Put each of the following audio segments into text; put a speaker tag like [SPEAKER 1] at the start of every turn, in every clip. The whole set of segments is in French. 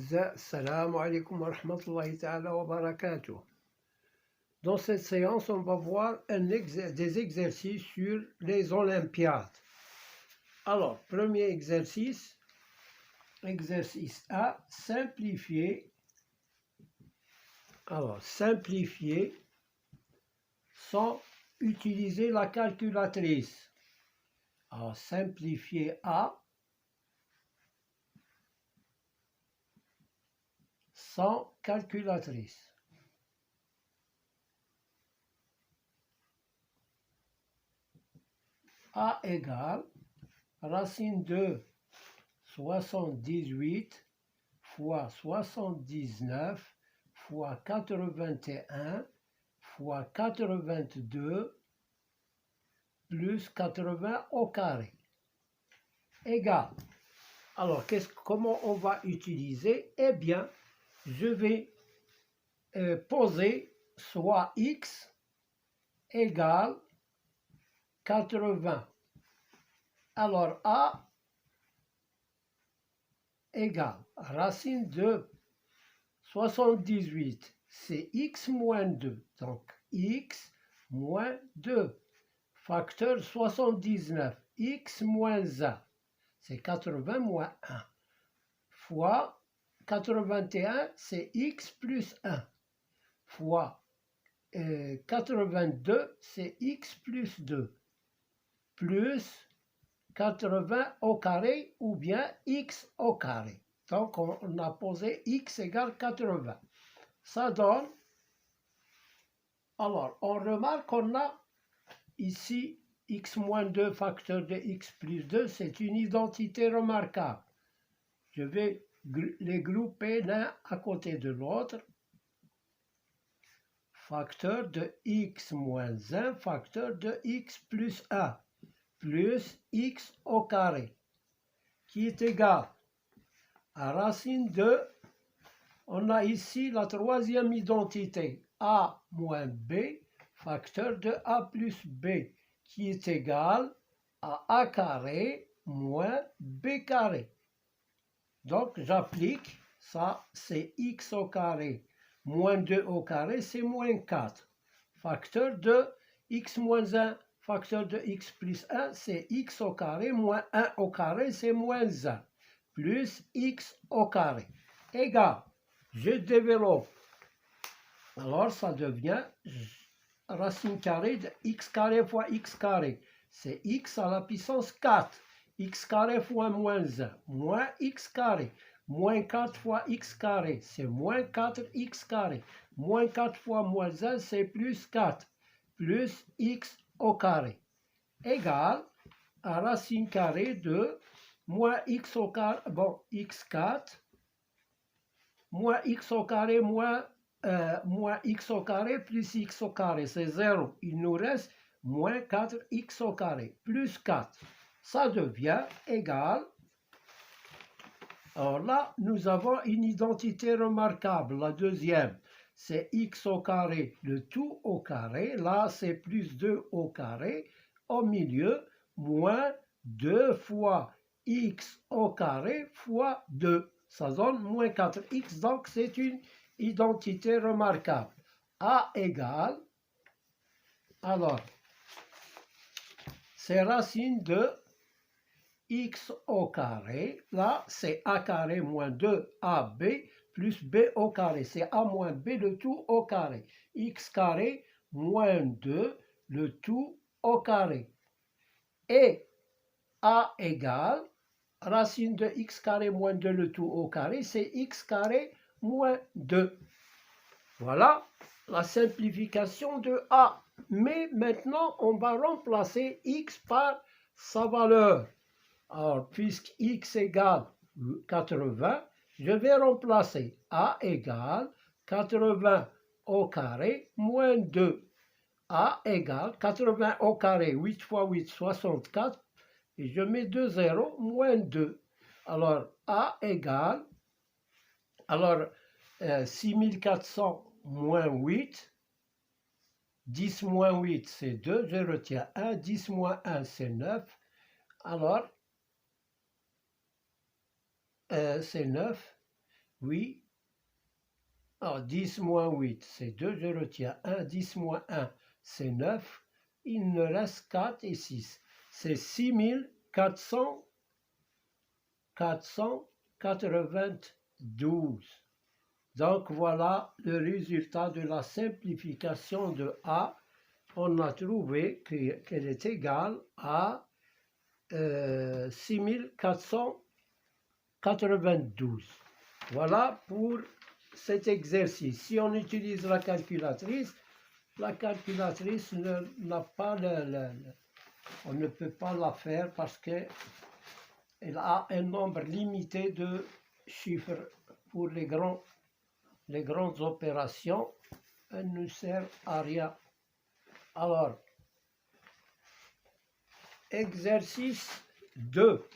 [SPEAKER 1] الأعزاء السلام عليكم ورحمة الله تعالى وبركاته. Dans cette séance, on va voir des exercices sur les Olympiades. Alors, premier exercice, exercice A, simplifier. Alors, simplifier sans utiliser la calculatrice. Alors, simplifier A sans calculatrice. A égale racine de 78 fois 79 fois 81 fois 82 plus 80 au carré. Égale. Alors, comment on va utiliser? Eh bien, je vais poser soit x égale 80. Alors, A égale racine de 78, c'est x moins 2. Donc, x moins 2. Facteur 79, x moins 1, c'est 80 moins 1. Fois 81, c'est x plus 1. Fois 82, c'est x plus 2. Plus 80 au carré ou bien x au carré. Donc, on a posé x égale 80. Ça donne... Alors, on remarque qu'on a ici x moins 2 facteur de x plus 2. C'est une identité remarquable. Je vais les grouper l'un à côté de l'autre. Facteur de x moins 1, facteur de x plus 1. Plus x au carré, qui est égal à racine de, on a ici la troisième identité, a moins b, facteur de a plus b, qui est égal à a carré moins b carré. Donc j'applique, ça c'est x au carré, moins 2 au carré, c'est moins 4. Facteur de x moins 1, facteur de x plus 1, c'est x au carré, moins 1 au carré, c'est moins 1, plus x au carré, égal, je développe. Alors, ça devient racine carrée de x carré fois x carré. C'est x à la puissance 4. X carré fois moins 1, moins x carré. Moins 4 fois x carré, c'est moins 4x carré. Moins 4 fois moins 1, c'est plus 4. Plus x au carré, égale à racine carrée de moins x au carré, bon, x4, moins x au carré, moins x au carré, plus x au carré, c'est 0. Il nous reste moins 4x au carré, plus 4. Ça devient égal. Alors là, nous avons une identité remarquable, la deuxième. C'est x au carré, le tout au carré. Là, c'est plus 2 au carré. Au milieu, moins 2 fois x au carré fois 2. Ça donne moins 4x, donc c'est une identité remarquable. A égale, alors, c'est racine de x au carré, là c'est a carré moins 2ab plus b au carré, c'est a moins b le tout au carré, x carré moins 2 le tout au carré, et a égale racine de x carré moins 2 le tout au carré, c'est x carré moins 2. Voilà la simplification de a. Mais maintenant, on va remplacer x par sa valeur. Alors, puisque x égale 80, je vais remplacer a égale 80 au carré moins 2. A égale 80 au carré, 8 fois 8, 64. Et je mets 2 zéros, moins 2. Alors, a égale, alors 6400 moins 8. 10 moins 8, c'est 2. Je retiens 1. 10 moins 1, c'est 9. Alors, c'est 9. Oui. Alors, 10 moins 8, c'est 2, je retiens 1. 10 moins 1, c'est 9. Il me reste 4 et 6. C'est 6492. Donc, voilà le résultat de la simplification de A. On a trouvé qu'elle est égale à 6492. Voilà pour cet exercice. Si on utilise la calculatrice n'a pas on ne peut pas la faire parce qu'elle a un nombre limité de chiffres pour les grandes opérations. Elle ne sert à rien. Alors, exercice 2.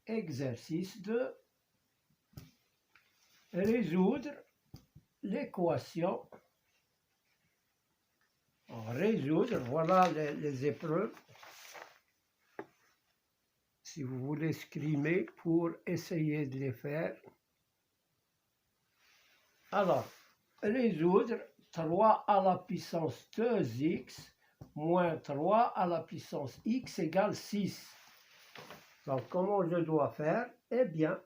[SPEAKER 1] Exercice 2. Résoudre l'équation. Résoudre, voilà les épreuves. Si vous voulez scrimer pour essayer de les faire. Alors, résoudre 3 à la puissance 2x moins 3 à la puissance x égale 6. Donc, comment je dois faire? Eh bien,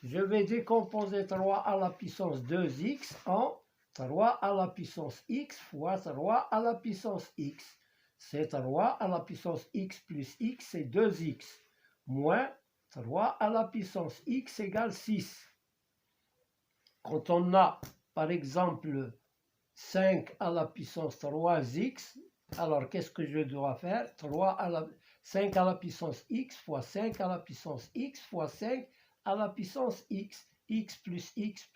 [SPEAKER 1] je vais décomposer 3 à la puissance 2x en 3 à la puissance x fois 3 à la puissance x. C'est 3 à la puissance x plus x, c'est 2x, moins 3 à la puissance x égale 6. Quand on a, par exemple, 5 à la puissance 3x, alors qu'est-ce que je dois faire? 5 à la puissance x fois 5 à la puissance x fois 5 à la puissance x. X plus x,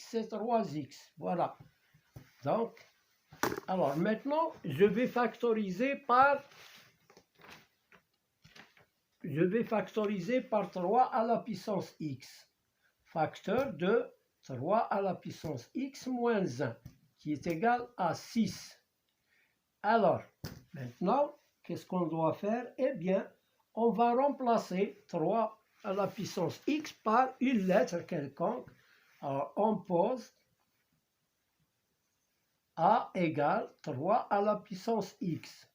[SPEAKER 1] c'est 3x. Voilà. Donc, alors maintenant, je vais factoriser par 3 à la puissance x. Facteur de 3 à la puissance x moins 1, qui est égal à 6. Alors, maintenant, qu'est-ce qu'on doit faire? Eh bien, on va remplacer 3 à la puissance x par une lettre quelconque. Alors, on pose a égale 3 à la puissance x.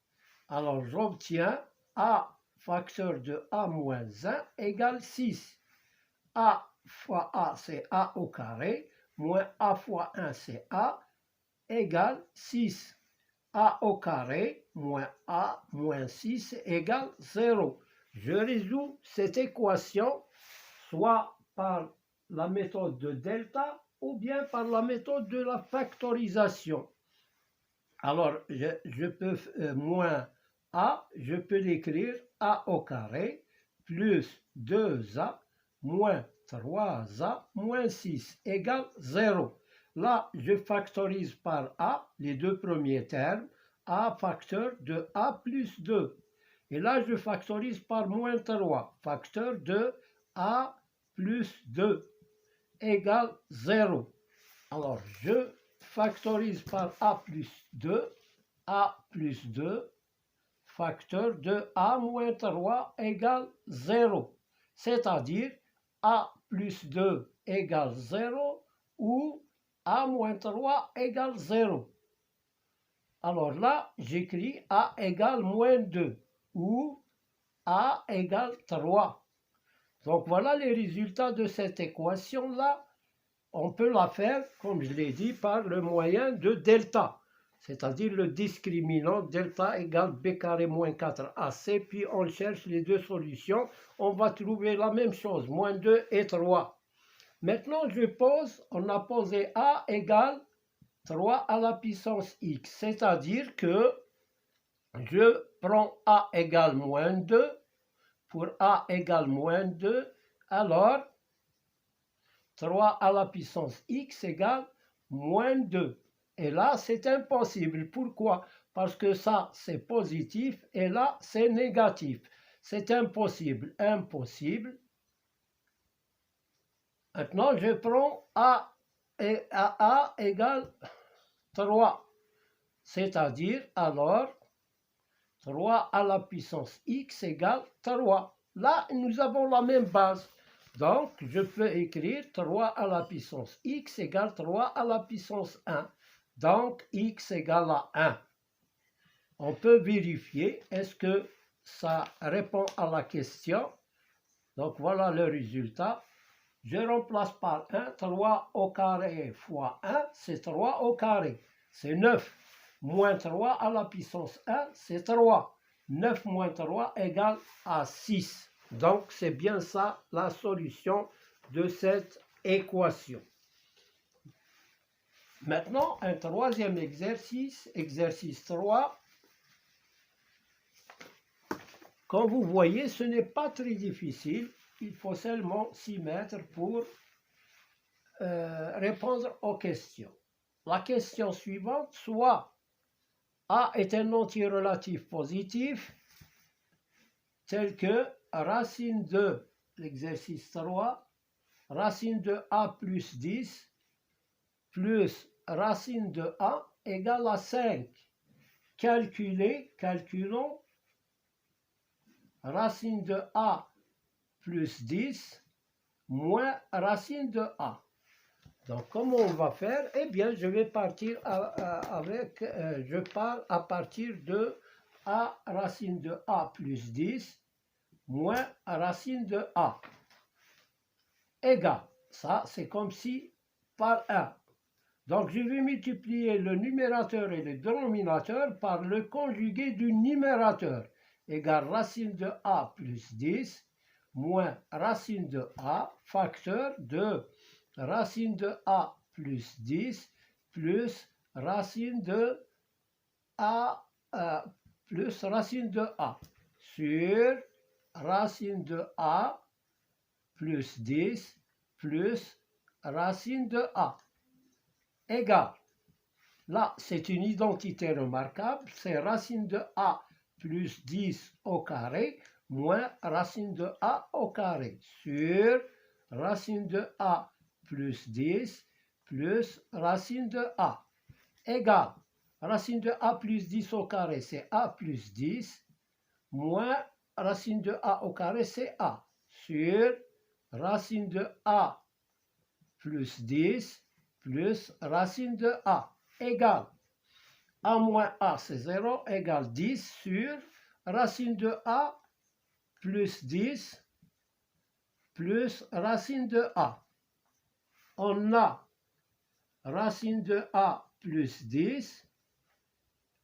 [SPEAKER 1] Alors, j'obtiens a facteur de a moins 1 égale 6. A fois a, c'est a au carré, moins a fois 1, c'est a, égale 6. A au carré moins a moins 6 égale 0. Je résous cette équation soit par la méthode de delta ou bien par la méthode de la factorisation. Alors, je peux moins a, je peux l'écrire a au carré plus 2a moins 3a moins 6 égale 0. Là, je factorise par a les deux premiers termes, a facteur de a plus 2. Et là, je factorise par moins 3, facteur de a plus 2 égale 0. Alors, je factorise par a plus 2, facteur de a moins 3 égale 0. C'est-à-dire a plus 2 égale 0 ou a moins 3 égale 0. Alors là, j'écris a égale moins 2 ou a égale 3. Donc voilà les résultats de cette équation-là. On peut la faire, comme je l'ai dit, par le moyen de delta, c'est-à-dire le discriminant delta égale b carré moins 4ac, puis on cherche les deux solutions, on va trouver la même chose, moins 2 et 3. Maintenant, on a posé a égale 3 à la puissance x, c'est-à-dire que je prends a égale moins 2, pour a égale moins 2, alors 3 à la puissance x égale moins 2. Et là, c'est impossible. Pourquoi? Parce que ça, c'est positif et là, c'est négatif. C'est impossible. Impossible. Maintenant, je prends a égale 3. C'est-à-dire, alors, 3 à la puissance x égale 3. Là, nous avons la même base. Donc, je peux écrire 3 à la puissance x égale 3 à la puissance 1. Donc, x égale à 1. On peut vérifier, est-ce que ça répond à la question? Donc, voilà le résultat. Je remplace par 1, 3 au carré fois 1, c'est 3 au carré, c'est 9. Moins 3 à la puissance 1, c'est 3. 9 moins 3 égale à 6. Donc, c'est bien ça la solution de cette équation. Maintenant, un troisième exercice, exercice 3. Comme vous voyez, ce n'est pas très difficile. Il faut seulement s'y mettre pour répondre aux questions. La question suivante, soit A est un entier relatif positif, tel que racine de l'exercice 3, racine de A plus 10, plus racine de A égale à 5. Calculons racine de A plus 10 moins racine de A. Donc, comment on va faire? Eh bien, je vais partir je pars à partir de A racine de A plus 10 moins racine de A égale. Ça, c'est comme si par 1. Donc, je vais multiplier le numérateur et le dénominateur par le conjugué du numérateur égale racine de A plus 10 moins racine de A, facteur de racine de A plus 10 plus racine de A plus racine de A sur racine de A plus 10 plus racine de A égale. Là, c'est une identité remarquable, c'est racine de A plus 10 au carré moins racine de A au carré sur racine de A plus 10 plus racine de A égale. Racine de A plus 10 au carré, c'est A plus 10 moins racine de A au carré, c'est A sur racine de A plus 10 plus racine de A égale. A moins A, c'est 0, égale 10 sur racine de A plus 10 plus racine de A. On a racine de A plus 10,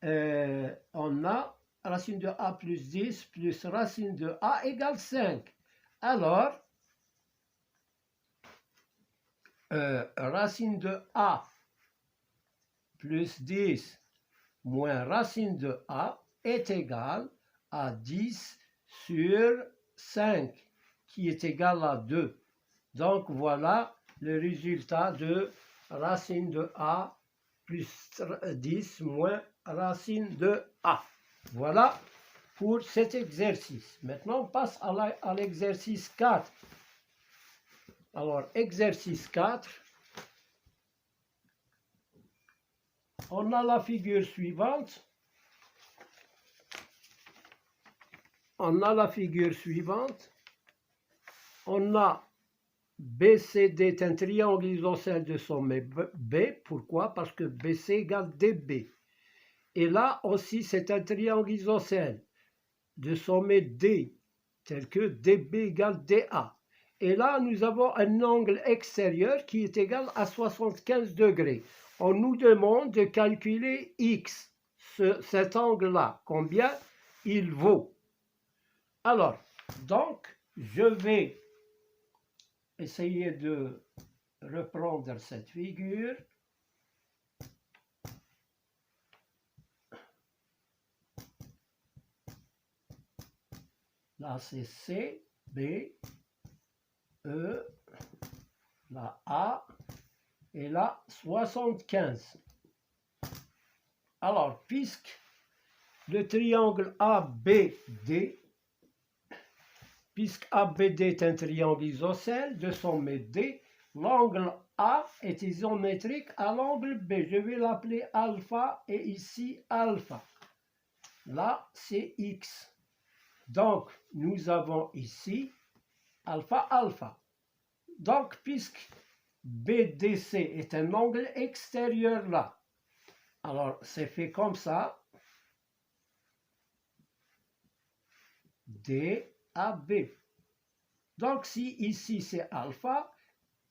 [SPEAKER 1] on a racine de A plus 10 plus racine de A égale 5. Alors, racine de A plus 10 moins racine de A est égal à 10 sur 5, qui est égal à 2. Donc, voilà le résultat de racine de A plus 10 moins racine de A. Voilà pour cet exercice. Maintenant, on passe à l'exercice 4. Alors, exercice 4. On a la figure suivante. On a BCD est un triangle isocèle de sommet B. Pourquoi? Parce que BC égale DB. Et là aussi, c'est un triangle isocèle de sommet D, tel que DB égale DA. Et là, nous avons un angle extérieur qui est égal à 75 degrés. On nous demande de calculer X, cet angle-là, combien il vaut. Alors, donc, je vais essayer de reprendre cette figure. Là, c'est C, B, E, la A, et là, 75. Alors, puisque le triangle ABD, puisque ABD est un triangle isocèle de sommet D, l'angle A est isométrique à l'angle B. Je vais l'appeler alpha et ici alpha. Là, c'est X. Donc, nous avons ici alpha, alpha. Donc, puisque BDC est un angle extérieur là, alors c'est fait comme ça. DAB. Donc, si ici c'est alpha,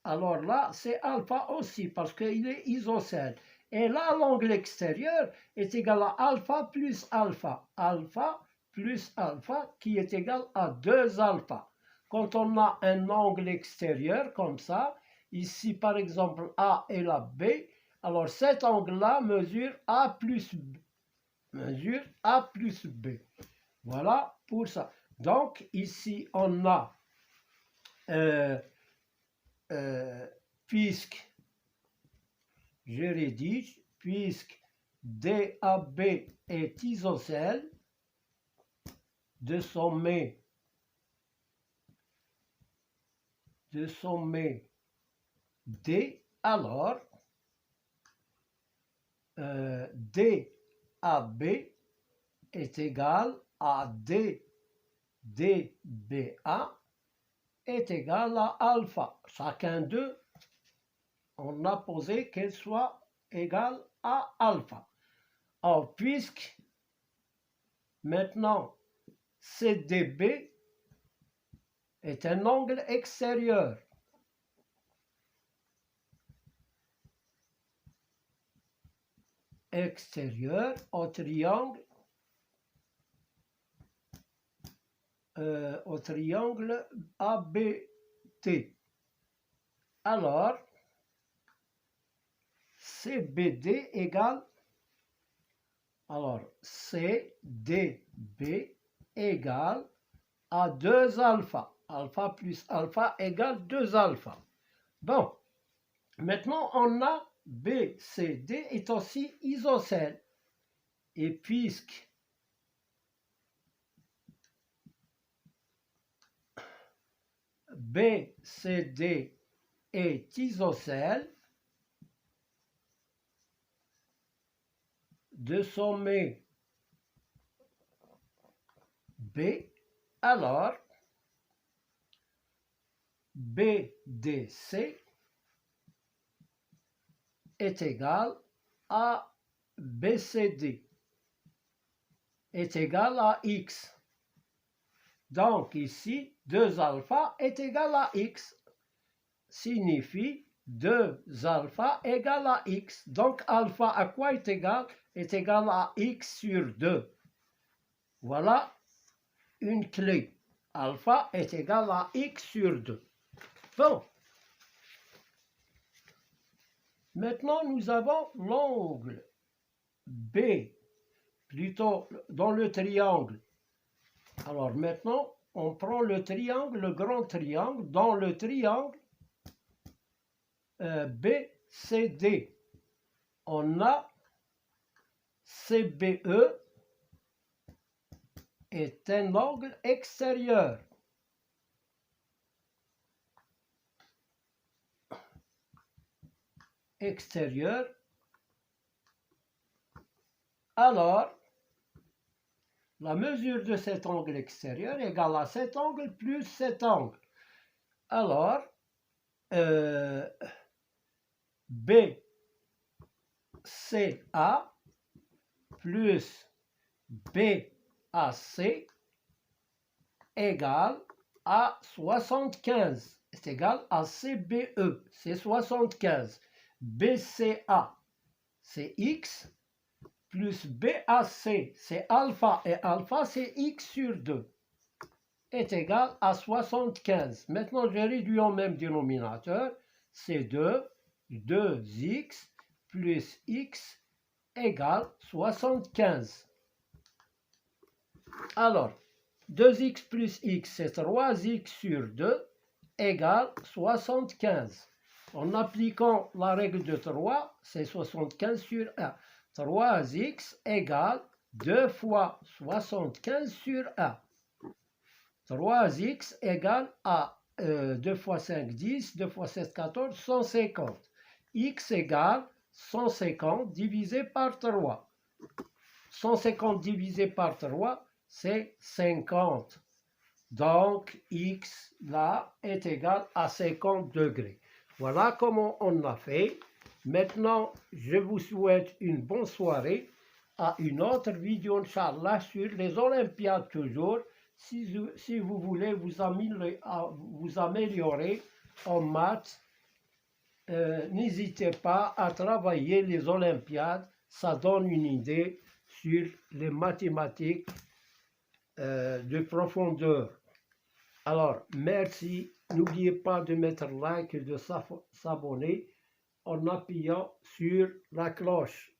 [SPEAKER 1] alors là c'est alpha aussi parce qu'il est isocèle. Et là, l'angle extérieur est égal à alpha plus alpha. Alpha plus alpha qui est égal à 2 alpha. Quand on a un angle extérieur comme ça, ici par exemple A et la B, alors cet angle-là mesure A plus B. Mesure A plus B. Voilà pour ça. Donc ici on a, puisque, je rédige, puisque DAB est isocèle de sommet D, alors DAB est égal à DBA est égal à alpha. Chacun d'eux, on a posé qu'elle soit égale à alpha. Alors, puisque maintenant CDB est un angle extérieur, au triangle ABT. Alors, CBD égale, alors CDB égale à 2 alpha. Alpha plus alpha égale 2 alpha. Bon, maintenant on a BCD est aussi isocèle. Et puisque BCD est isocèle de sommet B, alors BDC est égal à BCD est égal à X. Donc ici, 2 alpha est égal à X. Signifie 2 alpha égale à X. Donc alpha à quoi est égal? Est égal à X sur 2. Voilà une clé. Alpha est égal à X sur 2. Bon. Maintenant, nous avons l'angle B, plutôt dans le triangle. Alors maintenant, on prend le triangle, le grand triangle. Dans le triangle BCD, on a CBE est un angle extérieur. Alors, la mesure de cet angle extérieur est égale à cet angle plus cet angle. Alors, BCA plus BAC égale à 75. C'est égal à CBE, c'est 75. BCA, c'est X, plus BAC, c'est alpha, et alpha, c'est X sur 2, est égal à 75. Maintenant, je réduis au même dénominateur, c'est 2x plus x égale 75. Alors, 2x plus x, c'est 3x sur 2 égale 75. En appliquant la règle de 3, c'est 75 sur 1. 3x égale 2 fois 75 sur 1. 3x égale à 2 fois 5, 10, 2 fois 7, 14, 150. X égale 150 divisé par 3. 150 divisé par 3, c'est 50. Donc, x là est égal à 50 degrés. Voilà comment on a fait. Maintenant, je vous souhaite une bonne soirée. À une autre vidéo, Inch'Allah, sur les Olympiades toujours. Si vous voulez vous améliorer en maths, n'hésitez pas à travailler les Olympiades. Ça donne une idée sur les mathématiques de profondeur. Alors, merci. N'oubliez pas de mettre like et de s'abonner en appuyant sur la cloche.